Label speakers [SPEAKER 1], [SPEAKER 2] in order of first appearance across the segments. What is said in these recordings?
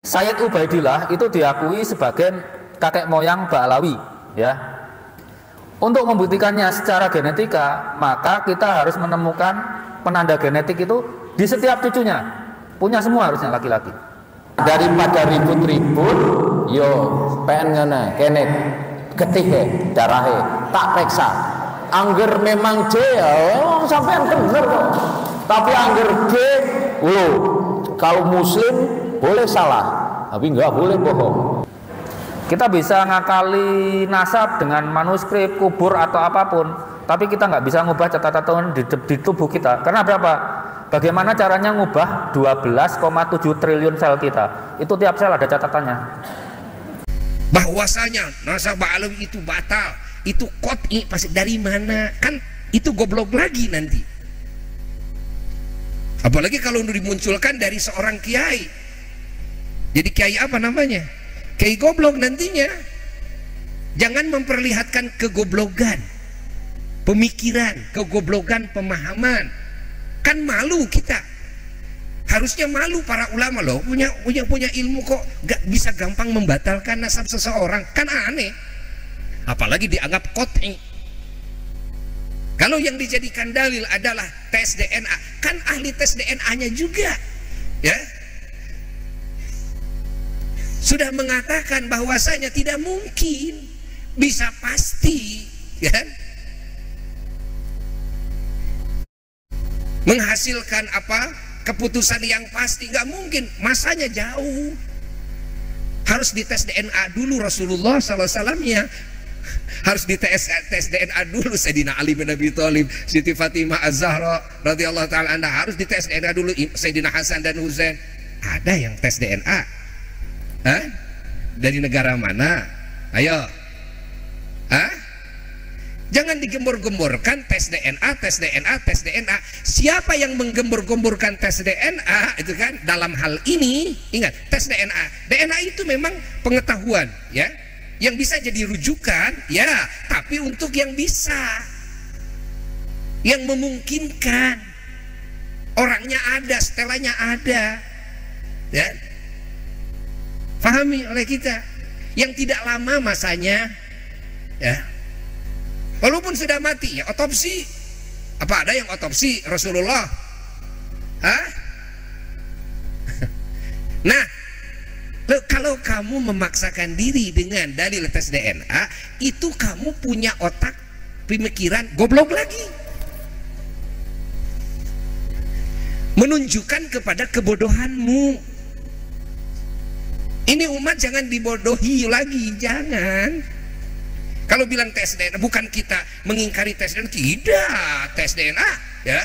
[SPEAKER 1] Sayyid Ubaidillah itu diakui sebagai kakek moyang Ba'alawi, ya. Untuk membuktikannya secara genetika, maka kita harus menemukan penanda genetik itu di setiap cucunya. Punya semua harusnya laki-laki.
[SPEAKER 2] Daripada ribut-ribut, yo pengen ngene, kene getih darahe, tak periksa. Angger memang C, oh, sampean bener kok. Tapi angger G, loh, kalau muslim boleh salah, tapi nggak boleh bohong.
[SPEAKER 1] Kita bisa ngakali nasab dengan manuskrip, kubur atau apapun, tapi kita nggak bisa ngubah catatan di tubuh kita. Karena berapa? Bagaimana caranya ngubah 12,7 triliun sel kita? Itu tiap sel ada catatannya.
[SPEAKER 3] Bahwasanya nasab Ba'alawi itu batal, itu qot'i, pasti dari mana? Kan itu goblok lagi nanti. Apalagi kalau dimunculkan dari seorang kiai. Jadi kiai apa namanya? Kiai goblok nantinya. Jangan memperlihatkan kegoblokan pemikiran, kegoblokan pemahaman. Kan malu kita. Harusnya malu para ulama loh, punya ilmu kok gak bisa gampang membatalkan nasab seseorang, kan aneh. Apalagi dianggap qot'i. Kalau yang dijadikan dalil adalah tes DNA, kan ahli tes DNA-nya juga, ya, sudah mengatakan bahwasanya tidak mungkin bisa pasti, ya, menghasilkan apa? Keputusan yang pasti, nggak mungkin, masanya jauh. Harus dites DNA dulu Rasulullah SAW-nya, harus dites DNA dulu Sayyidina Ali bin Abi Thalib, Siti Fatimah Az-Zahra radhiyallahu taala anha, harus dites DNA dulu Sayyidina Hasan dan Husain. Ada yang tes DNA? Hah? Dari negara mana? Ayo. Hah? Jangan digembor-gemborkan tes DNA, tes DNA, tes DNA. Siapa yang menggembor-gemborkan tes DNA itu kan dalam hal ini, ingat, tes DNA. DNA itu memang pengetahuan, ya, yang bisa jadi rujukan, ya, tapi untuk yang bisa, yang memungkinkan, orangnya ada, setelahnya ada, ya, pahami oleh kita. Yang tidak lama masanya, ya, walaupun sudah mati, ya otopsi. Apa ada yang otopsi Rasulullah? Hah? Nah, kalau kamu memaksakan diri dengan dalil tes DNA, itu kamu punya otak pemikiran goblok lagi, menunjukkan kepada kebodohanmu. Ini umat jangan dibodohi lagi, jangan. Kalau bilang tes DNA, bukan kita mengingkari tes DNA, tidak, tes DNA, ya,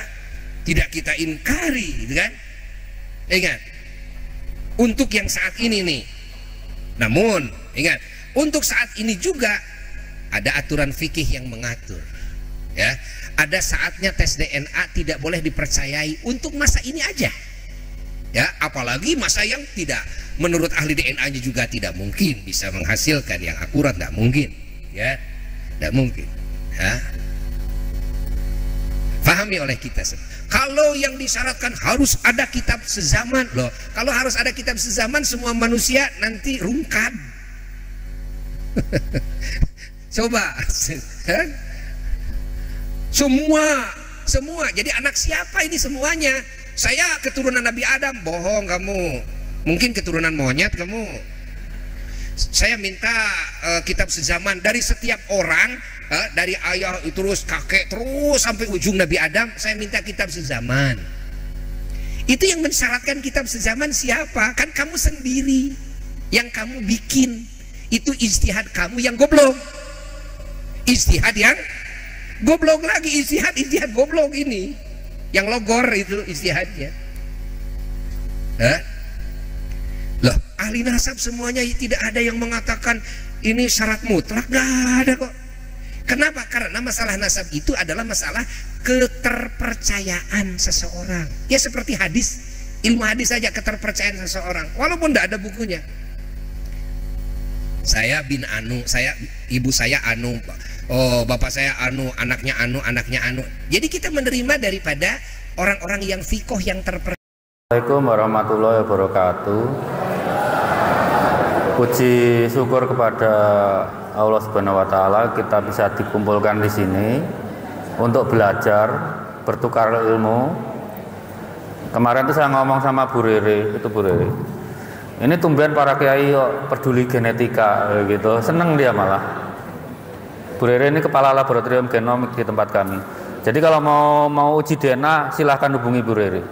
[SPEAKER 3] tidak kita ingkari, gitu kan? Ingat, untuk yang saat ini nih, namun ingat, untuk saat ini juga ada aturan fikih yang mengatur, ya, ada saatnya tes DNA tidak boleh dipercayai untuk masa ini aja, ya, apalagi masa yang tidak, menurut ahli DNA-nya juga tidak mungkin bisa menghasilkan yang akurat, tidak mungkin. Ya, tidak mungkin, ya. Pahami oleh kita semua. Kalau yang disyaratkan harus ada kitab sezaman, loh, kalau harus ada kitab sezaman, semua manusia nanti rungkan. Coba, kan? Semua. Jadi anak siapa ini semuanya? Saya keturunan Nabi Adam, bohong kamu. Mungkin keturunan monyet kamu. Saya minta kitab sezaman dari setiap orang, dari ayah terus kakek terus sampai ujung Nabi Adam. Saya minta kitab sezaman. Itu yang mensyaratkan kitab sezaman siapa? Kan kamu sendiri yang kamu bikin. Itu ijtihad kamu yang goblok. Ijtihad yang goblok lagi, ijtihad goblok ini. Yang logor itu ijtihadnya. Loh, ahli nasab semuanya tidak ada yang mengatakan ini syarat mutlak, nggak ada kok. Kenapa? Karena masalah nasab itu adalah masalah keterpercayaan seseorang. Ya seperti hadis, ilmu hadis saja keterpercayaan seseorang, walaupun tidak ada bukunya. Saya bin Anu, ibu saya Anu, oh bapak saya Anu, anaknya Anu, anaknya Anu. Jadi kita menerima daripada orang-orang yang fikoh yang terpercaya.
[SPEAKER 1] Assalamualaikum warahmatullahi wabarakatuh. Puji syukur kepada Allah Subhanahu wa taala kita bisa dikumpulkan di sini untuk belajar, bertukar ilmu. Kemarin tuh saya ngomong sama Bu Rere, itu Bu Rere. Ini tumben para kiai peduli genetika gitu, seneng dia malah. Bu Rere ini kepala laboratorium genomik di tempat kami. Jadi kalau mau uji DNA silahkan hubungi Bu Rere,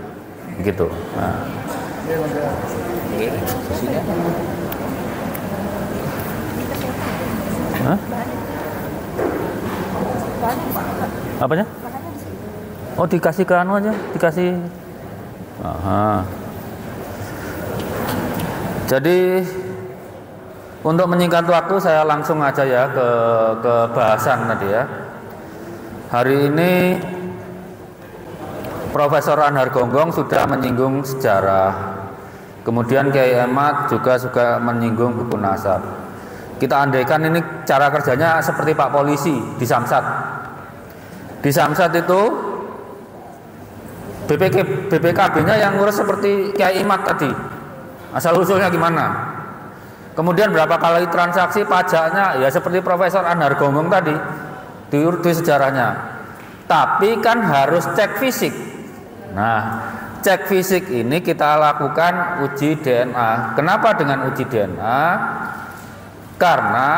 [SPEAKER 1] gitu. Nah. Hah? Apanya? Oh, dikasih ke anu aja, dikasih. Aha. Jadi untuk menyingkat waktu saya langsung aja ya ke bahasan tadi ya. Hari ini Profesor Anhar Gonggong sudah menyinggung sejarah. Kemudian Kiai Ahmad juga suka menyinggung buku nasab. Kita andaikan ini cara kerjanya seperti Pak Polisi di Samsat. Di Samsat itu BPKB-nya yang ngurus seperti Kiai Ahmad tadi. Asal usulnya gimana? Kemudian berapa kali transaksi pajaknya ya seperti Profesor Anhar Gonggong tadi diurut di sejarahnya. Tapi kan harus cek fisik. Nah, cek fisik ini kita lakukan uji DNA. Kenapa dengan uji DNA? Karena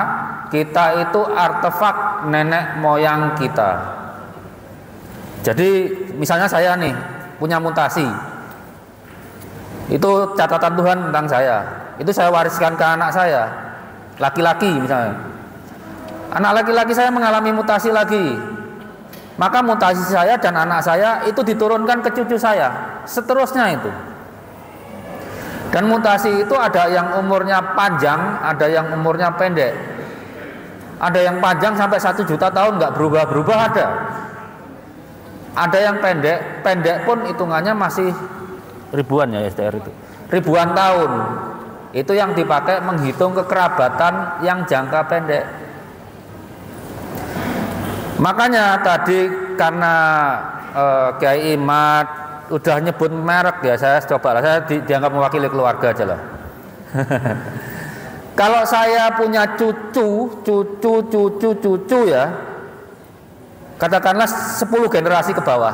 [SPEAKER 1] kita itu artefak nenek moyang kita. Jadi misalnya saya nih punya mutasi, itu catatan Tuhan tentang saya. Itu saya wariskan ke anak saya, laki-laki misalnya. Anak laki-laki saya mengalami mutasi lagi, maka mutasi saya dan anak saya itu diturunkan ke cucu saya, seterusnya itu. Dan mutasi itu ada yang umurnya panjang, ada yang umurnya pendek. Ada yang panjang sampai 1 juta tahun nggak berubah-berubah ada. Ada yang pendek pun hitungannya masih ribuan ya STR itu. Ribuan tahun. Itu yang dipakai menghitung kekerabatan yang jangka pendek. Makanya tadi karena Kiai Ahmad udah nyebut merek ya, saya coba lah, saya dianggap mewakili keluarga aja lah. Kalau saya punya cucu ya, katakanlah 10 generasi ke bawah,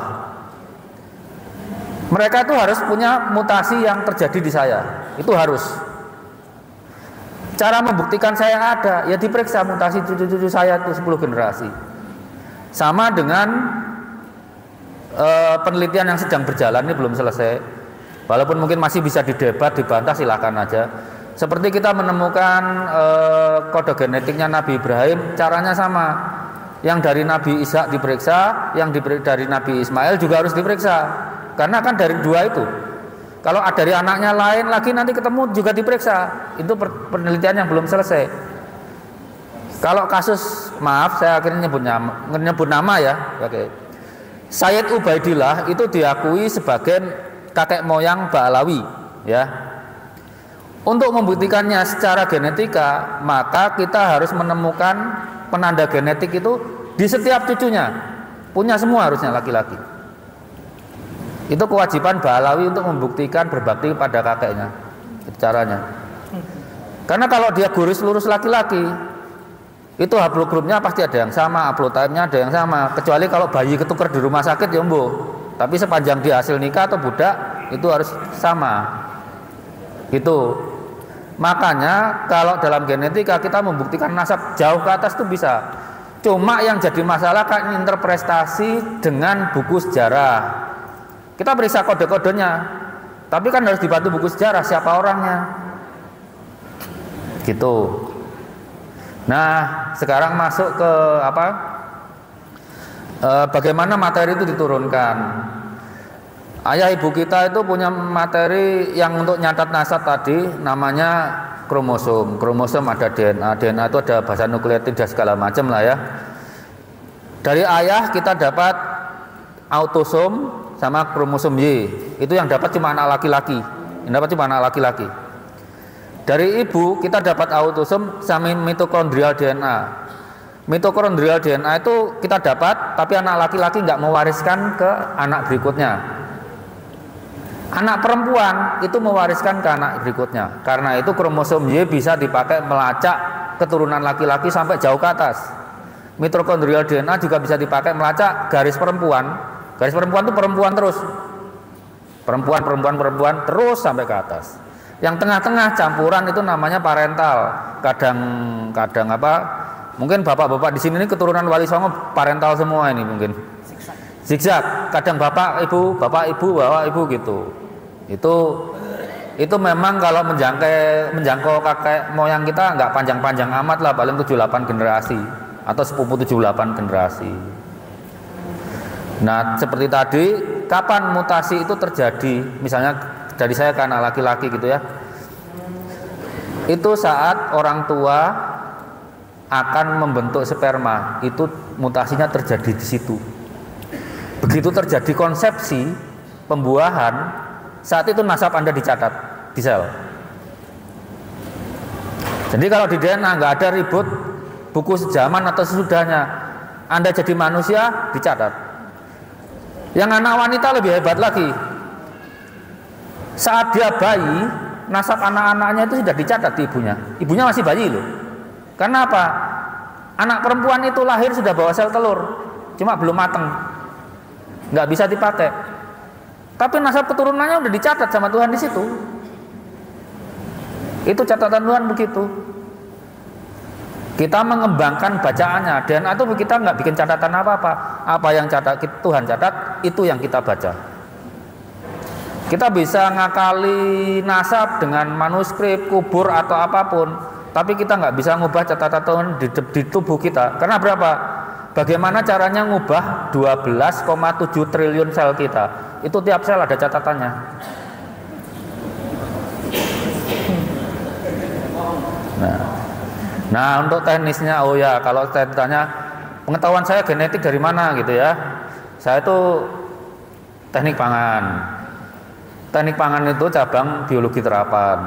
[SPEAKER 1] mereka itu harus punya mutasi yang terjadi di saya, itu harus. Cara membuktikan saya ada, ya diperiksa mutasi cucu-cucu saya itu 10 generasi. Sama dengan penelitian yang sedang berjalan ini belum selesai, walaupun mungkin masih bisa didebat, dibantah, silahkan aja. Seperti kita menemukan kode genetiknya Nabi Ibrahim, caranya sama. Yang dari Nabi Ishak diperiksa, yang dari Nabi Ismail juga harus diperiksa, karena kan dari dua itu. Kalau dari anaknya lain lagi nanti ketemu juga diperiksa. Itu penelitian yang belum selesai. Kalau kasus, maaf saya akhirnya nyebut nama ya, oke. Sayyid Ubaidillah itu diakui sebagai kakek moyang Ba'alawi ya. Untuk membuktikannya secara genetika, maka kita harus menemukan penanda genetik itu di setiap cucunya. Punya semua harusnya laki-laki. Itu kewajiban Ba'alawi untuk membuktikan berbakti pada kakeknya. Itu caranya. Karena kalau dia gurus lurus laki-laki, itu haplogrupnya pasti ada yang sama, haplotype-nya ada yang sama, kecuali kalau bayi ketuker di rumah sakit ya mbo. Tapi sepanjang dia hasil nikah atau budak itu harus sama. Itu. Makanya kalau dalam genetika kita membuktikan nasab jauh ke atas itu bisa. Cuma yang jadi masalah kan interpretasi dengan buku sejarah. Kita periksa kode-kodenya, tapi kan harus dibantu buku sejarah siapa orangnya. Gitu. Nah, sekarang masuk ke apa? Bagaimana materi itu diturunkan. Ayah ibu kita itu punya materi yang untuk nyatat nasab tadi, namanya kromosom. Kromosom ada DNA, DNA itu ada bahan nukleotida segala macam lah ya. Dari ayah kita dapat autosom sama kromosom Y. Itu yang dapat cuma anak laki-laki. Yang dapat cuma anak laki-laki. Dari ibu kita dapat autosom sama mitokondrial DNA. Mitokondrial DNA itu kita dapat, tapi anak laki-laki nggak mewariskan ke anak berikutnya. Anak perempuan itu mewariskan ke anak berikutnya. Karena itu kromosom Y bisa dipakai melacak keturunan laki-laki sampai jauh ke atas. Mitokondrial DNA juga bisa dipakai melacak garis perempuan. Garis perempuan itu perempuan terus. Perempuan terus sampai ke atas. Yang tengah-tengah campuran itu namanya parental. Kadang apa? Mungkin bapak-bapak di sini ini keturunan Wali Songo parental semua ini mungkin. Zigzag. Kadang bapak ibu gitu. Itu memang kalau menjangkau kakek moyang kita nggak panjang-panjang amat lah, paling 7-8 generasi atau sepupu 7-8 generasi. Nah, seperti tadi, kapan mutasi itu terjadi? Misalnya dari saya ke anak laki-laki gitu ya. Itu saat orang tua akan membentuk sperma, itu mutasinya terjadi di situ. Begitu terjadi konsepsi pembuahan, saat itu nasab Anda dicatat di sel. Jadi kalau di DNA nggak ada ribut buku sejaman atau sesudahnya, Anda jadi manusia dicatat. Yang anak wanita lebih hebat lagi. Saat dia bayi, nasab anak-anaknya itu sudah dicatat di ibunya. Ibunya masih bayi loh. Karena apa? Anak perempuan itu lahir sudah bawa sel telur, cuma belum mateng, nggak bisa dipakai. Tapi nasab keturunannya udah dicatat sama Tuhan di situ. Itu catatan Tuhan begitu. Kita mengembangkan bacaannya. DNA itu kita nggak bikin catatan apa-apa. Apa yang Tuhan catat, itu yang kita baca. Kita bisa ngakali nasab dengan manuskrip, kubur atau apapun. Tapi kita nggak bisa ngubah catatan Tuhan di tubuh kita. Karena berapa? Bagaimana caranya ngubah 12,7 triliun sel kita? Itu tiap sel ada catatannya. Nah, untuk teknisnya, oh ya, kalau saya ditanya pengetahuan saya genetik dari mana gitu ya, saya itu teknik pangan. Teknik pangan itu cabang biologi terapan.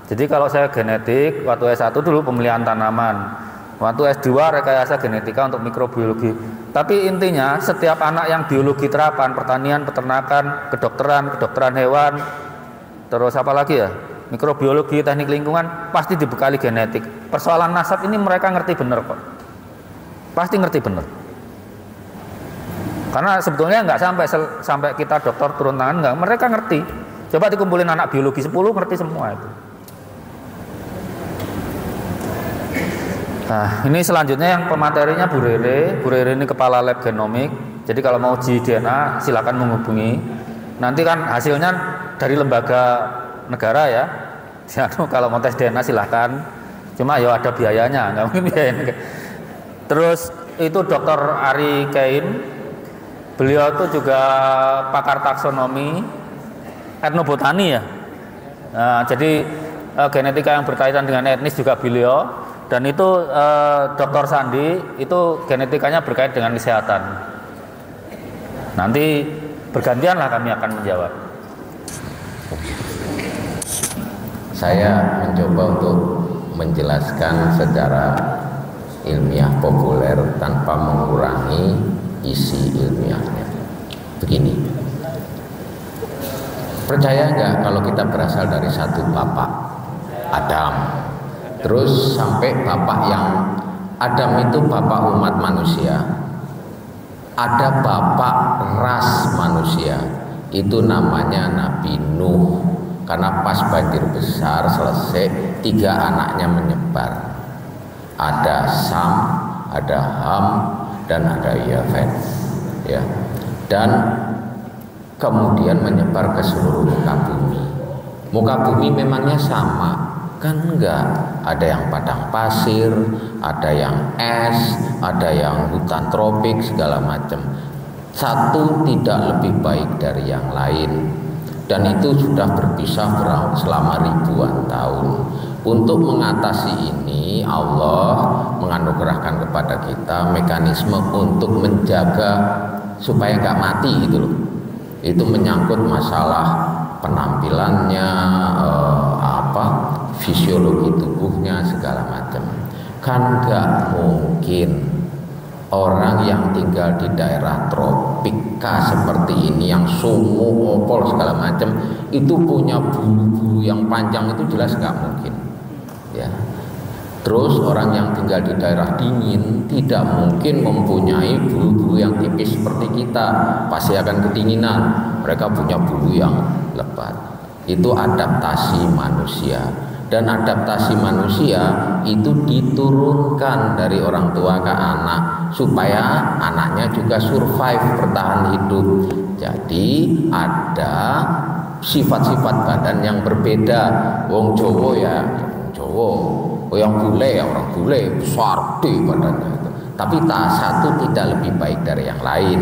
[SPEAKER 1] Jadi kalau saya genetik, waktu S1 dulu pemilihan tanaman, waktu S2 rekayasa genetika untuk mikrobiologi. Tapi intinya setiap anak yang biologi terapan, pertanian, peternakan, kedokteran hewan, terus apa lagi ya, mikrobiologi, teknik lingkungan, pasti dibekali genetik. Persoalan nasab ini mereka ngerti bener kok, pasti ngerti bener. Karena sebetulnya nggak sampai kita dokter turun tangan, nggak, mereka ngerti. Coba dikumpulin anak biologi 10 ngerti semua itu. Nah, ini selanjutnya yang pematerinya Bu Rere. Bu Rere ini kepala lab genomik. Jadi kalau mau uji DNA silakan menghubungi. Nanti kan hasilnya dari lembaga negara ya. Kalau mau tes DNA silakan. Cuma ya ada biayanya, nggak mungkin biayanya. Terus itu Dr. Ari Kain. Beliau itu juga pakar taksonomi, etnobotani ya. Nah, jadi genetika yang berkaitan dengan etnis juga beliau. Dan itu Dr. Sandi itu genetikanya berkait dengan kesehatan. Nanti bergantianlah kami akan menjawab.
[SPEAKER 2] Saya mencoba untuk menjelaskan secara ilmiah populer tanpa mengurangi isi ilmiahnya. Begini, percaya nggak kalau kita berasal dari satu bapak, Adam, terus sampai bapak yang Adam itu bapak umat manusia, ada bapak ras manusia, itu namanya Nabi Nuh. Karena pas banjir besar selesai, 3 anaknya menyebar, ada Sam, ada Ham, dan ada Yafet, ya. Dan kemudian menyebar ke seluruh muka bumi. Muka bumi memangnya sama? Kan enggak. Ada yang padang pasir, ada yang es, ada yang hutan tropik, segala macam. Satu tidak lebih baik dari yang lain. Dan itu sudah berpisah selama ribuan tahun. Untuk mengatasi ini, Allah menganugerahkan kepada kita mekanisme untuk menjaga supaya nggak mati gitu loh. Itu menyangkut masalah penampilannya, fisiologi tubuhnya, segala macam. Kan nggak mungkin orang yang tinggal di daerah tropika seperti ini yang sumur, opol segala macam itu punya bulu-bulu yang panjang itu jelas nggak mungkin ya. Terus orang yang tinggal di daerah dingin tidak mungkin mempunyai bulu-bulu yang tipis seperti kita, pasti akan kedinginan. Mereka punya bulu yang lebat. Itu adaptasi manusia. Dan adaptasi manusia itu diturunkan dari orang tua ke anak supaya anaknya juga survive, bertahan hidup. Jadi ada sifat-sifat badan yang berbeda. Wong Jawa ya Jawa, yang bule ya orang bule, besar di badannya itu. Tapi tak satu tidak lebih baik dari yang lain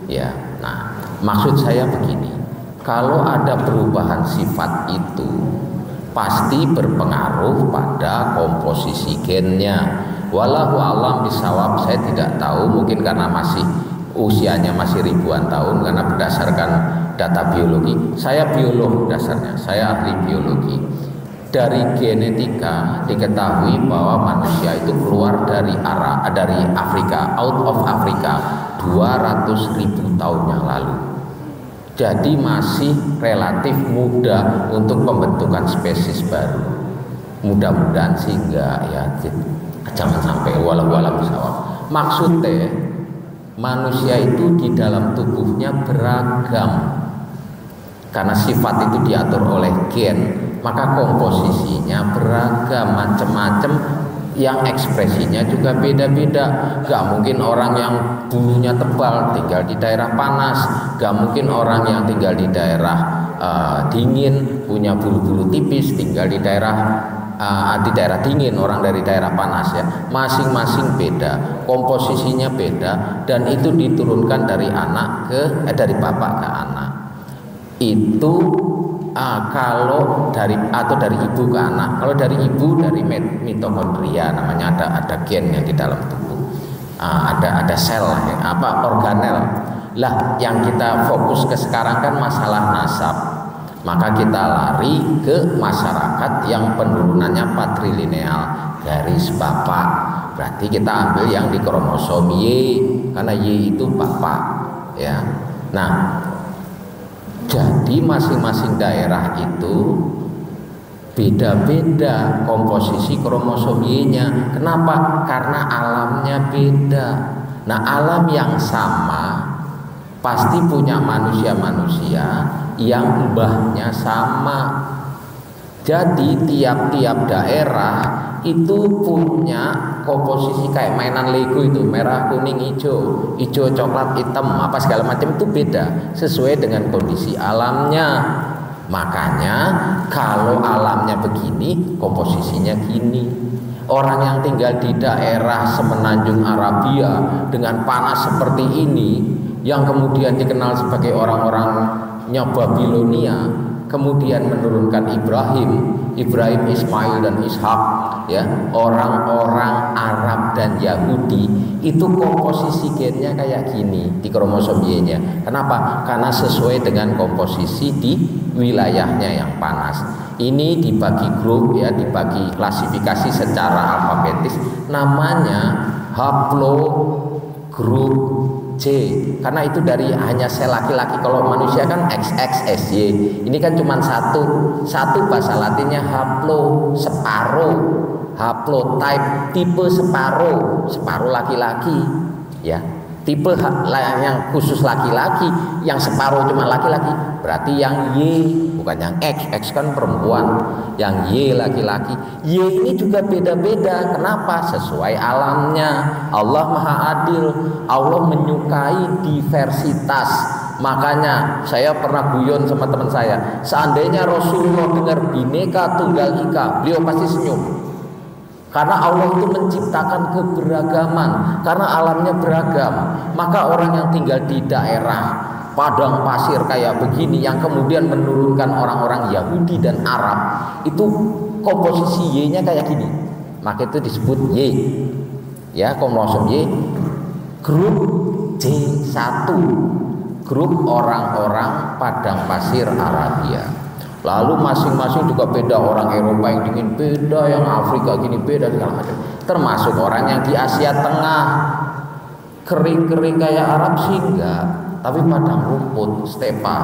[SPEAKER 2] ya. Nah, maksud saya begini, kalau ada perubahan sifat itu pasti berpengaruh pada komposisi gennya. Wallahu a'lam bishawab, saya tidak tahu, mungkin karena masih usianya masih ribuan tahun, karena berdasarkan data biologi, saya biolog dasarnya, saya ahli biologi. Dari genetika diketahui bahwa manusia itu keluar dari Afrika, out of Afrika 200.000 tahun yang lalu. Jadi masih relatif muda untuk pembentukan spesies baru. Mudah-mudahan sih enggak ya, jangan sampai walau-walau sawab. Maksudnya manusia itu di dalam tubuhnya beragam. Karena sifat itu diatur oleh gen, maka komposisinya beragam, macam-macam, yang ekspresinya juga beda-beda. Gak mungkin orang yang bulunya tebal tinggal di daerah panas, gak mungkin orang yang tinggal di daerah dingin punya bulu-bulu tipis tinggal di daerah dingin, orang dari daerah panas ya. Masing-masing beda, komposisinya beda, dan itu diturunkan dari anak dari bapak ke anak. Itu kalau dari ibu ke anak. Kalau dari ibu dari mitokondria, namanya ada gen yang di dalam tubuh, ada sel ya, organel lah. Yang kita fokus ke sekarang kan masalah nasab, maka kita lari ke masyarakat yang penurunannya patrilineal, garis bapak. Berarti kita ambil yang di kromosom Y, karena Y itu bapak ya. Nah, jadi masing-masing daerah itu beda-beda komposisi kromosom Y-nya. Kenapa? Karena alamnya beda. Nah, alam yang sama pasti punya manusia-manusia yang mbahnya sama. Jadi tiap-tiap daerah itu punya komposisi kayak mainan Lego itu, merah, kuning, hijau, coklat, hitam, apa segala macam itu beda sesuai dengan kondisi alamnya. Makanya kalau alamnya begini, komposisinya gini. Orang yang tinggal di daerah semenanjung Arabia dengan panas seperti ini, yang kemudian dikenal sebagai orang-orangnya Babilonia, kemudian menurunkan Ibrahim, Ismail dan Ishak ya, orang-orang Arab dan Yahudi, itu komposisi gennya kayak gini di kromosom Y-nya. Kenapa? Karena sesuai dengan komposisi di wilayahnya yang panas. Ini dibagi grup ya, dibagi klasifikasi secara alfabetis, namanya haplogrup C, karena itu dari hanya sel laki-laki. Kalau manusia kan XXSY, ini kan cuma satu bahasa Latinnya haplo, separuh, haplotype, tipe separuh laki-laki ya. Tipe yang khusus laki-laki, yang separuh cuma laki-laki, berarti yang Y, bukan yang X kan perempuan, yang Y laki-laki. Y ini juga beda-beda. Kenapa? Sesuai alamnya. Allah Maha Adil, Allah menyukai diversitas. Makanya saya pernah guyon sama teman saya, seandainya Rasulullah dengar Bhinneka Tunggal Ika, beliau pasti senyum. Karena Allah itu menciptakan keberagaman, karena alamnya beragam. Maka orang yang tinggal di daerah padang pasir kayak begini, yang kemudian menurunkan orang-orang Yahudi dan Arab, itu komposisi Y-nya kayak gini, maka itu disebut Y ya, kromosom Y, grup C1, grup orang-orang padang pasir Arabia. Lalu masing-masing juga beda, orang Eropa yang dingin beda, yang Afrika gini beda segala macam. Termasuk orang yang di Asia Tengah kering-kering kayak Arab sih enggak, tapi padang rumput, stepa.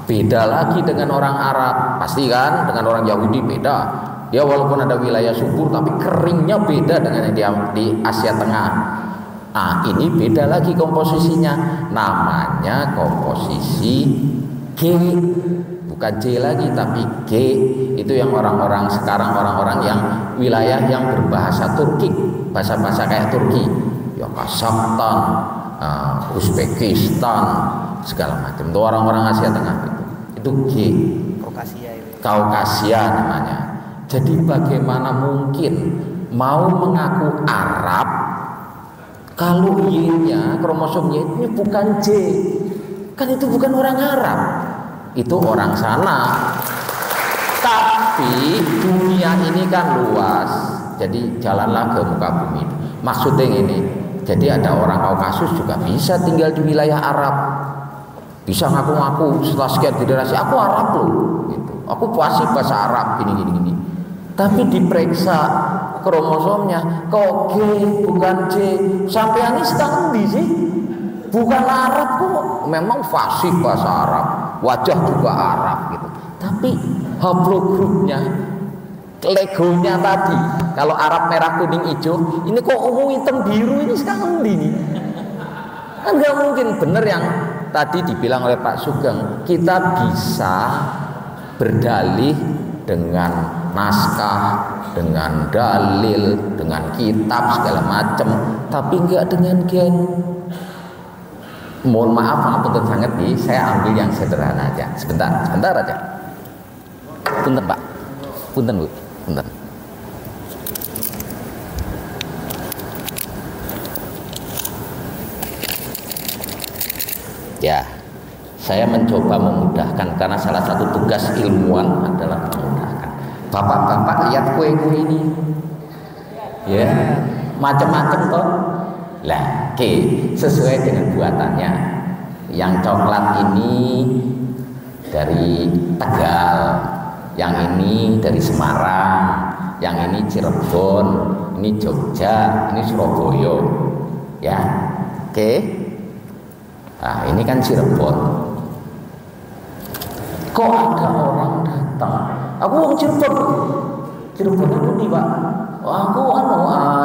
[SPEAKER 2] Beda lagi dengan orang Arab, pasti kan, dengan orang Yahudi beda. Ya walaupun ada wilayah subur, tapi keringnya beda dengan yang di Asia Tengah. Nah ini beda lagi komposisinya, namanya komposisi G, bukan J lagi tapi G. Itu yang orang-orang sekarang, orang-orang yang wilayah yang berbahasa Turki, bahasa-bahasa kayak Turki, ya Kazakhstan, Uzbekistan, segala macam. Itu orang-orang Asia Tengah itu G, Kaukasia namanya. Jadi bagaimana mungkin mau mengaku Arab kalau Y-nya, kromosom Y-nya bukan J? Kan itu bukan orang Arab, itu orang sana. Tapi dunia ini kan luas, jadi jalanlah ke muka bumi. Maksudnya ini, jadi ada orang Kaukasus juga bisa tinggal di wilayah Arab, bisa ngaku-ngaku setelah sekian generasi aku Arab loh, gitu. Aku pasti bahasa Arab gini. Tapi diperiksa kromosomnya kok G bukan J, sampean ini sedang di sih, bukan Arab kok. Memang fasih bahasa Arab, wajah juga Arab gitu. Tapi haplogrupnya, legonya tadi, kalau Arab merah kuning hijau, ini kok ungu hitam biru, ini sekarang di nih. Kan nggak mungkin. Bener yang tadi dibilang oleh Pak Sugeng, kita bisa berdalih dengan naskah, dengan dalil, dengan kitab segala macam, tapi enggak dengan gen. Mohon maaf, ampun sangat nih, saya ambil yang sederhana aja. Sebentar aja. Punten Pak, punten Bu, punten. Ya, saya mencoba memudahkan karena salah satu tugas ilmuwan adalah memudahkan. Bapak-bapak lihat kue-kue ini, ya macam-macam toh. Lah, oke, sesuai dengan buatannya. Yang coklat ini dari Tegal, yang ini dari Semarang, yang ini Cirebon, ini Jogja, ini Surabaya, ya, oke. Nah, ini kan Cirebon. Kok ada orang datang? Aku orang Cirebon. Cirebon itu nih Pak. Oh, aku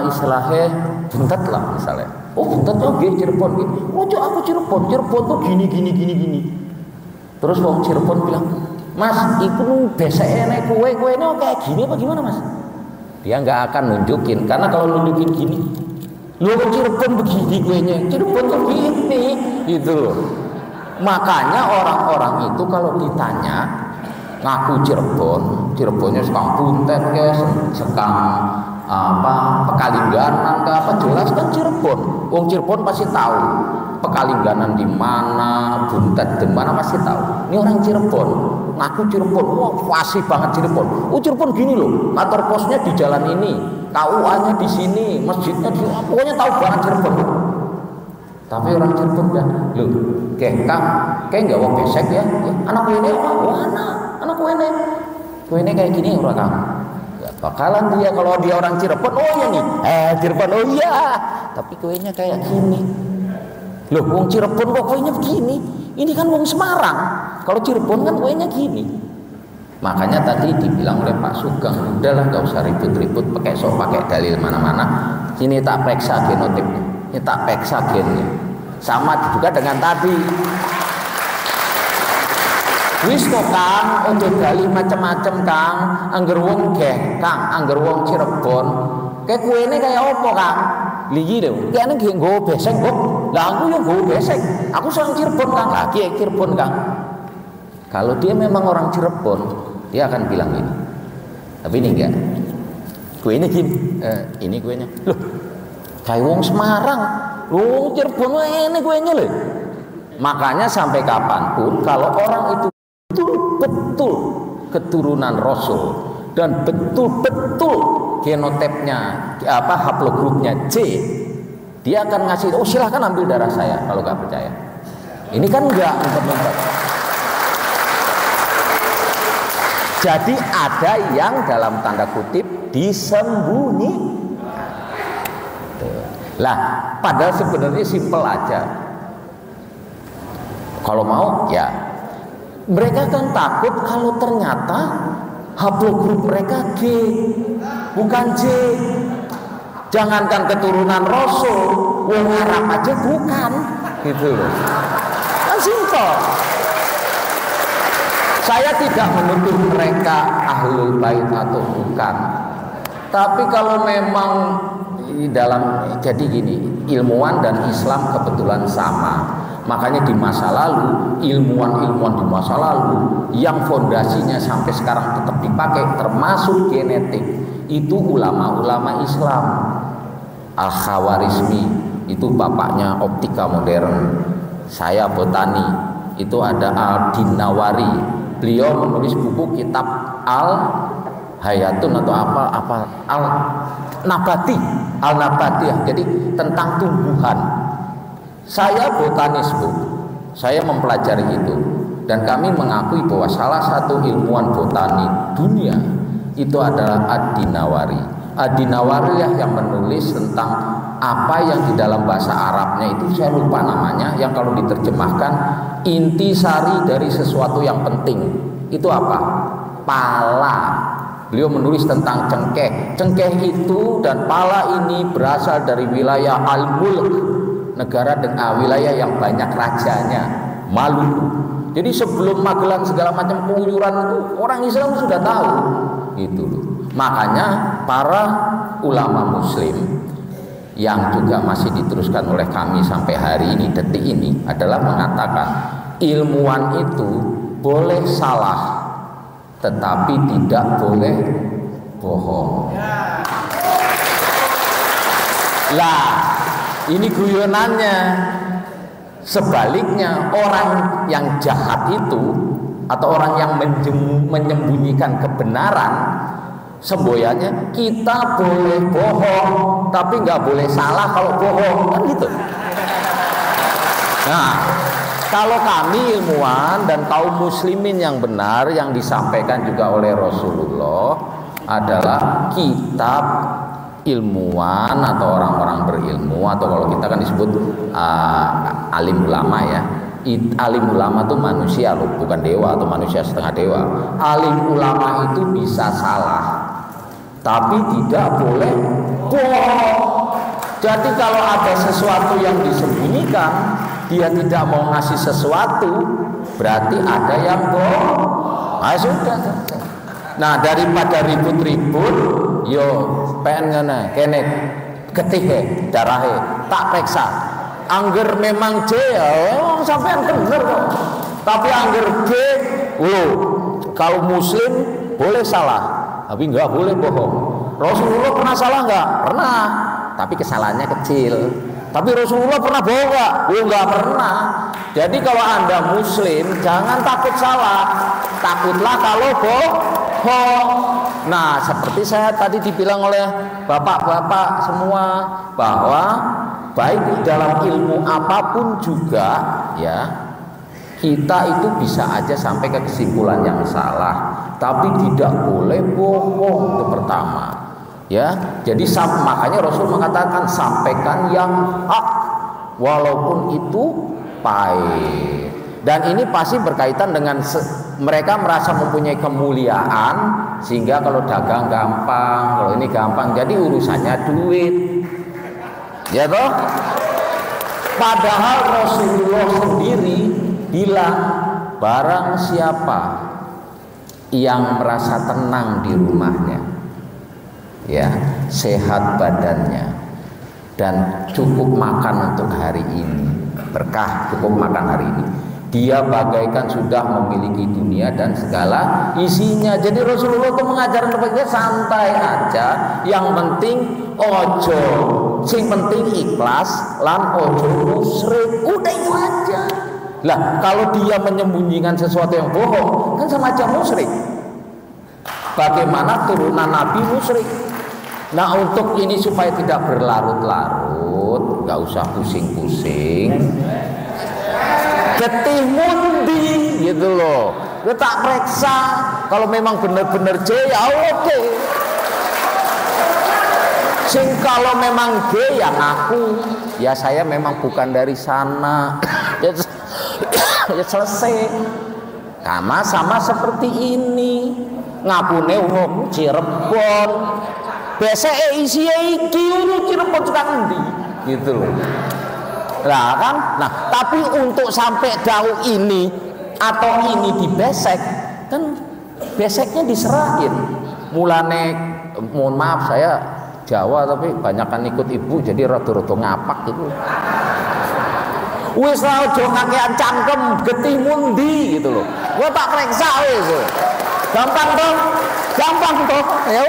[SPEAKER 2] istilahnya buntet lah misalnya. Oh buntet tuh Cirebon gitu. Oh aku Cirebon tuh gini. Terus orang Cirebon bilang, Mas, itu biasa enak kue ini kayak gini apa gimana Mas? Dia nggak akan nunjukin, karena kalau nunjukin gini, lu Cirebon begini kuenya, Cirebon tuh gini, gitu loh. Makanya orang-orang itu kalau ditanya ngaku Cirebonnya sekang buntet ke, sekang Pekalingganan ke apa, jelas kan Cirebon. Wong Cirebon pasti tahu Pekalingganan di mana, buntet di mana pasti tahu. Ini orang Cirebon, ngaku Cirebon, wah fasih banget Cirebon. Oh Cirebon gini loh, kantor posnya di jalan ini, KUA-nya di sini, masjidnya di sini, pokoknya tahu banget Cirebon. Tapi orang Cirebon bilang, loh, kayak nggak wong besek ya, anak ini apa? Wah anak ini kayak gini orang Kang. Gak bakalan dia kalau dia orang Cirebon, oh iya nih, Cirebon, oh iya, tapi kuenya kayak gini. Loh, wong Cirebon kok kuenya begini? Ini kan wong Semarang. Kalau Cirebon kan kuenya gini. Makanya tadi dibilang oleh Pak Sugeng, udahlah nggak usah ribut-ribut, pakai dalil mana-mana. Sini tak periksa genotipnya, ini tak periksa gennya. Sama juga dengan tadi. Wis kok Kang, ojo gali macem-macem Kang. Angger wong Kang, angger wong Cirebon. Kayak kuene kayak opo Kang? Ligi lho. Kene nggih nggo besek kok. Lah aku yo nggo besek. Aku sang Cirebon Kang. Lah ki Cirebon Kang. Kalau dia memang orang Cirebon, dia akan bilang ini. Tapi ini enggak. Kuene gini. Ini kuenya. Loh. Kayak wong Semarang. Wong Cirebon ini kuenya lho. Makanya sampai kapanpun kalau orang itu betul keturunan Rasul dan betul-betul genotipnya haplogrupnya C, dia akan ngasih, oh silahkan ambil darah saya kalau nggak percaya. Ini kan enggak ngumpet-ngumpet. Jadi ada yang dalam tanda kutip disembunyi. Lah, padahal sebenarnya simpel aja. Kalau mau ya, mereka kan takut kalau ternyata haplogrup mereka G bukan J. Jangankan keturunan Rasul, wong Arab aja bukan, gitu loh. Kan simpel. Saya tidak menuduh mereka ahlul bait atau bukan. Tapi kalau memang jadi gini, ilmuwan dan Islam kebetulan sama. Makanya di masa lalu, ilmuwan-ilmuwan di masa lalu yang fondasinya sampai sekarang tetap dipakai, termasuk genetik, itu ulama-ulama Islam. Al-Khawarizmi itu bapaknya optika modern. Saya botani, itu ada Al-Dinawari. Beliau menulis buku kitab Al-Hayatun atau apa Al-Nabati ya. Jadi tentang tumbuhan. Saya botanis, Bu. Saya mempelajari itu dan kami mengakui bahwa salah satu ilmuwan botani dunia itu adalah Ad-Dinawari. Ad-Dinawari yang menulis tentang apa yang di dalam bahasa Arabnya itu saya lupa namanya, yang kalau diterjemahkan intisari dari sesuatu yang penting. Itu apa? Pala. Beliau menulis tentang cengkeh. Cengkeh itu dan pala ini berasal dari wilayah Al-Mulk, negara dengan wilayah yang banyak rajanya, Maluku. Jadi sebelum Magelang segala macam pengujuran itu orang Islam sudah tahu. Itu loh. Makanya para ulama muslim yang juga masih diteruskan oleh kami sampai hari ini, detik ini, adalah mengatakan ilmuwan itu boleh salah tetapi tidak boleh bohong. Lah, ini guyonannya. Sebaliknya, orang yang jahat itu atau orang yang menyembunyikan kebenaran, semboyannya kita boleh bohong tapi nggak boleh salah kalau bohong, kan gitu. Nah, kalau kami ilmuwan dan kaum muslimin yang benar yang disampaikan juga oleh Rasulullah adalah kitab ilmuwan atau orang-orang berilmu, atau kalau kita kan disebut alim ulama ya. Alim ulama itu manusia loh, bukan dewa atau manusia setengah dewa. Alim ulama itu bisa salah tapi tidak boleh bohong. Jadi kalau ada sesuatu yang disembunyikan, dia tidak mau ngasih sesuatu, berarti ada yang bohong. Nah, sudah. Nah, daripada ribut-ribut, yo pengen kene getih darahe tak periksa. Angger memang J, sampean bener kok. Tapi angger G, kalau muslim boleh salah, tapi nggak boleh bohong. Rasulullah pernah salah nggak? Pernah, tapi kesalahannya kecil. Tapi Rasulullah pernah bohong nggak? Nggak pernah. Jadi kalau Anda muslim, jangan takut salah, takutlah kalau bohong. Nah, seperti saya tadi dibilang oleh bapak-bapak semua, bahwa baik dalam ilmu apapun juga ya, kita itu bisa aja sampai ke kesimpulan yang salah, tapi tidak boleh bohong. Itu pertama ya. Jadi makanya Rasul mengatakan sampaikan yang hak walaupun itu pahit. Dan ini pasti berkaitan dengan mereka merasa mempunyai kemuliaan, sehingga kalau dagang gampang, kalau ini gampang, jadi urusannya duit. Ya toh? Padahal Rasulullah sendiri bilang, barang siapa yang merasa tenang di rumahnya, ya, sehat badannya dan cukup makan untuk hari ini, berkah cukup makan hari ini, dia bagaikan sudah memiliki dunia dan segala isinya. Jadi Rasulullah itu mengajarkan kepada kita santai aja, yang penting ojo, sing penting ikhlas lan ojo musyrik, udah itu aja. Lah kalau dia menyembunyikan sesuatu yang bohong, kan sama aja musyrik. Bagaimana turunan Nabi musyrik? Nah, untuk ini supaya tidak berlarut-larut, nggak usah pusing-pusing, getih mundi gitu loh. Kita tak periksa, kalau memang benar-benar J ya oke. Sing kalau memang ge ya ngaku, ya saya memang bukan dari sana. Ya selesai. Sama seperti ini. Ngapune wong Cirebon. Beseke isi iki Cirebon tekan endi? Gitu loh. Lah kan? Nah, tapi untuk sampai jauh ini atau ini dibesek, kan beseknya diserahin. Mulane mohon maaf saya Jawa tapi banyakan ikut ibu jadi rada-rada ngapak gitu. Wis ra aja ngakean cangkem getih mundi gitu loh. Gua tak reksa wis. Gampang toh? Gampang toh? Ya.